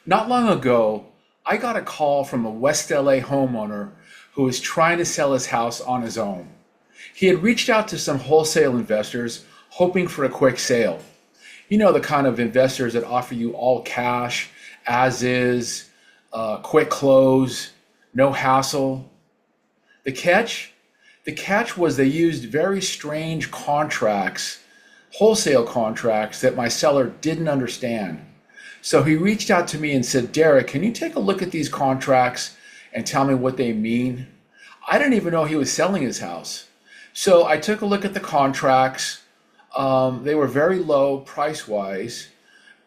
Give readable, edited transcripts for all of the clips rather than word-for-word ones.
Not long ago, I got a call from a West LA homeowner who was trying to sell his house on his own. He had reached out to some wholesale investors hoping for a quick sale. You know, the kind of investors that offer you all cash, as is, quick close, no hassle. The catch? The catch was they used very strange contracts, wholesale contracts that my seller didn't understand. So he reached out to me and said, Derrick, can you take a look at these contracts and tell me what they mean? I didn't even know he was selling his house. So I took a look at the contracts. They were very low price-wise,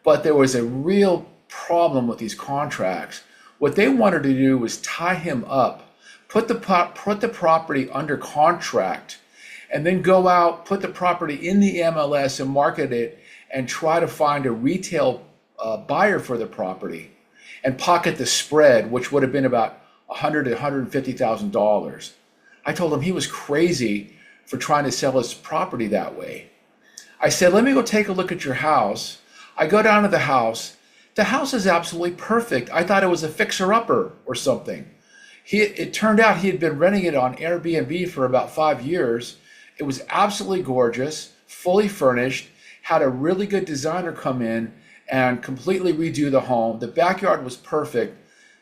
but there was a real problem with these contracts. What they wanted to do was tie him up, put the property under contract, and then go out, put the property in the MLS and market it and try to find a retail buyer for the property and pocket the spread, which would have been about $100,000 to $150,000. I told him he was crazy for trying to sell his property that way. I said, let me go take a look at your house. I go down to the house. The house is absolutely perfect. I thought it was a fixer-upper or something. It turned out he had been renting it on Airbnb for about 5 years. It was absolutely gorgeous, fully furnished, had a really good designer come in and completely redo the home. The backyard was perfect.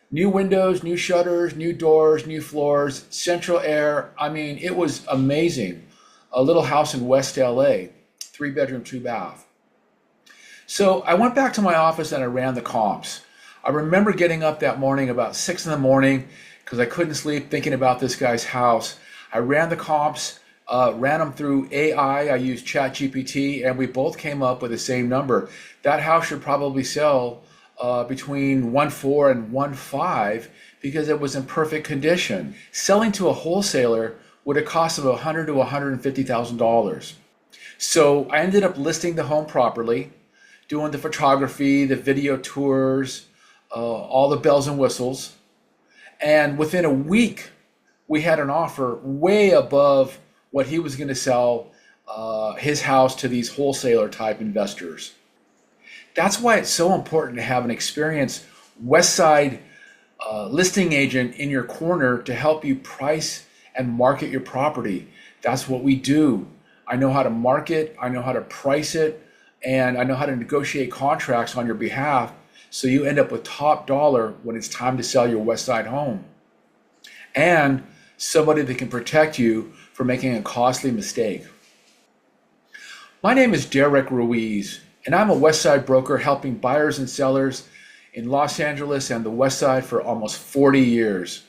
New windows, new shutters, new doors, new floors, central air. I mean, it was amazing. A little house in West LA, 3-bedroom, 2-bath. So I went back to my office and I ran the comps. I remember getting up that morning about 6 in the morning because I couldn't sleep thinking about this guy's house. I ran the comps, ran them through AI. I used ChatGPT, and we both came up with the same number. That house should probably sell between 1.4 and 1.5 because it was in perfect condition. Selling to a wholesaler would have cost him $100,000 to $150,000. So I ended up listing the home properly, doing the photography, the video tours, all the bells and whistles. And within a week, we had an offer way above what he was going to sell his house to these wholesaler type investors. That's why it's so important to have an experienced Westside listing agent in your corner to help you price and market your property. That's what we do. I know how to market, I know how to price it, and I know how to negotiate contracts on your behalf so you end up with top dollar when it's time to sell your Westside home. And somebody that can protect you from making a costly mistake. My name is Derrick Ruiz, and I'm a Westside broker helping buyers and sellers in Los Angeles and the Westside for almost 40 years.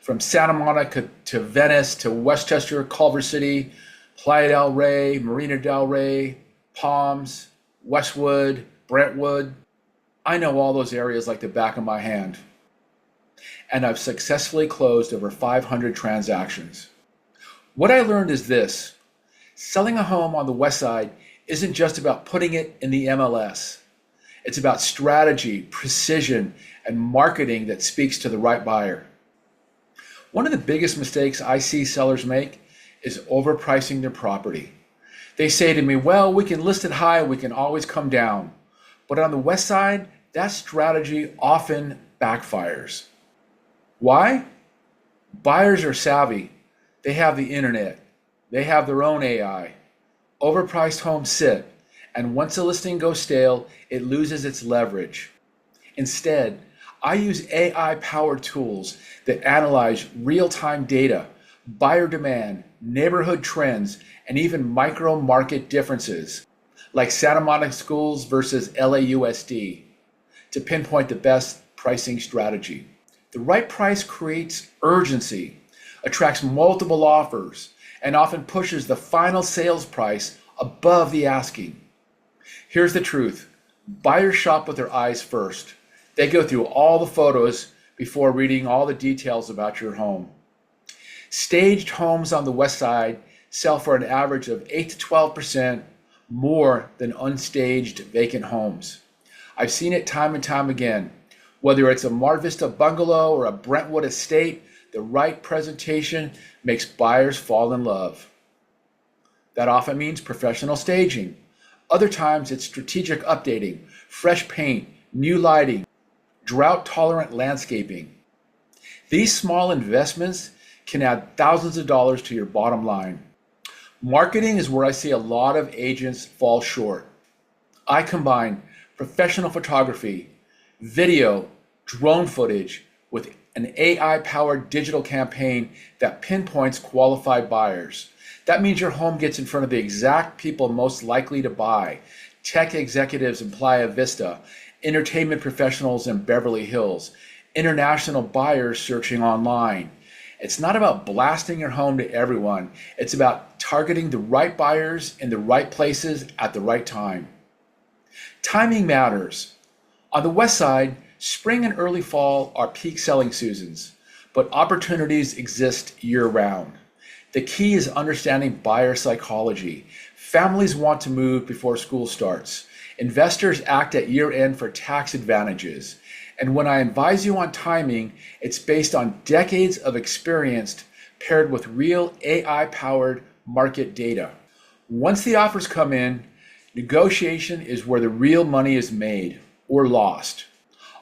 From Santa Monica to Venice to Westchester, Culver City, Playa del Rey, Marina del Rey Palms, Westwood, Brentwood. I know all those areas like the back of my hand. And I've successfully closed over 500 transactions. What I learned is this: selling a home on the West Side isn't just about putting it in the MLS. It's about strategy, precision, and marketing that speaks to the right buyer. One of the biggest mistakes I see sellers make is overpricing their property. They say to me, well, we can list it high, we can always come down. But on the West Side, that strategy often backfires. Why? Buyers are savvy. They have the internet. They have their own AI. Overpriced homes sit, and once a listing goes stale, it loses its leverage. Instead, I use AI-powered tools that analyze real-time data, buyer demand, neighborhood trends, and even micro-market differences, like Santa Monica schools versus LAUSD, to pinpoint the best pricing strategy. The right price creates urgency, attracts multiple offers, and often pushes the final sales price above the asking. Here's the truth. Buyers shop with their eyes first. They go through all the photos before reading all the details about your home. Staged homes on the West Side sell for an average of 8 to 12% more than unstaged vacant homes. I've seen it time and time again. Whether it's a Mar Vista bungalow or a Brentwood estate, the right presentation makes buyers fall in love. That often means professional staging. Other times it's strategic updating, fresh paint, new lighting, drought-tolerant landscaping. These small investments can add thousands of dollars to your bottom line. Marketing is where I see a lot of agents fall short. I combine professional photography, video, drone footage with an AI-powered digital campaign that pinpoints qualified buyers. That means your home gets in front of the exact people most likely to buy: tech executives in Playa Vista, entertainment professionals in Beverly Hills, international buyers searching online. It's not about blasting your home to everyone. It's about targeting the right buyers in the right places at the right time. Timing matters. On the west side, spring and early fall are peak selling seasons, but opportunities exist year-round. The key is understanding buyer psychology. Families want to move before school starts. Investors act at year-end for tax advantages. And when I advise you on timing, it's based on decades of experience paired with real AI-powered market data. Once the offers come in, negotiation is where the real money is made or lost.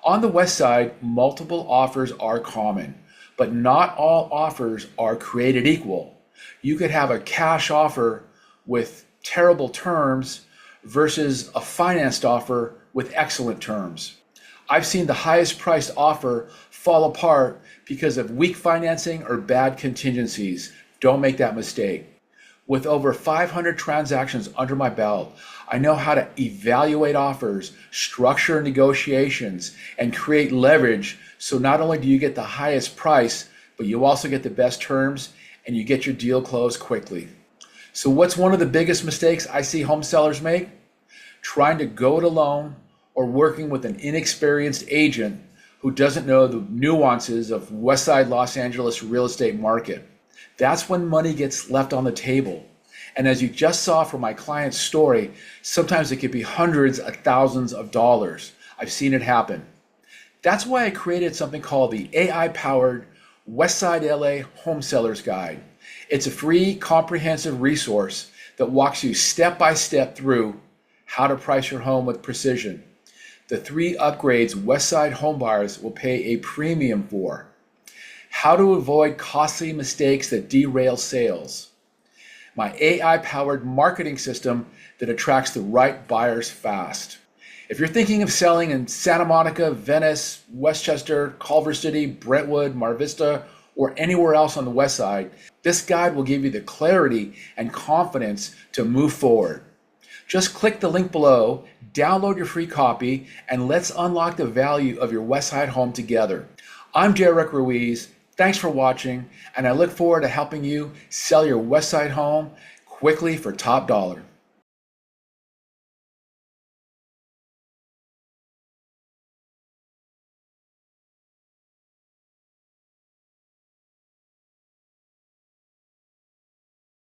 On the west side, multiple offers are common, but not all offers are created equal. You could have a cash offer with terrible terms versus a financed offer with excellent terms. I've seen the highest priced offer fall apart because of weak financing or bad contingencies. Don't make that mistake. With over 500 transactions under my belt, I know how to evaluate offers, structure negotiations, and create leverage, so not only do you get the highest price, but you also get the best terms and you get your deal closed quickly. So what's one of the biggest mistakes I see home sellers make? Trying to go it alone or working with an inexperienced agent who doesn't know the nuances of Westside Los Angeles real estate market. That's when money gets left on the table. And as you just saw from my client's story, sometimes it could be hundreds of thousands of dollars. I've seen it happen. That's why I created something called the AI-powered Westside LA Home Sellers Guide. It's a free, comprehensive resource that walks you step by step through how to price your home with precision. The 3 upgrades Westside homebuyers will pay a premium for. How to avoid costly mistakes that derail sales. My AI-powered marketing system that attracts the right buyers fast. If you're thinking of selling in Santa Monica, Venice, Westchester, Culver City, Brentwood, Mar Vista, or anywhere else on the west side, this guide will give you the clarity and confidence to move forward. Just click the link below, download your free copy, and let's unlock the value of your Westside home together. I'm Derrick Ruiz. Thanks for watching, and I look forward to helping you sell your Westside home quickly for top dollar.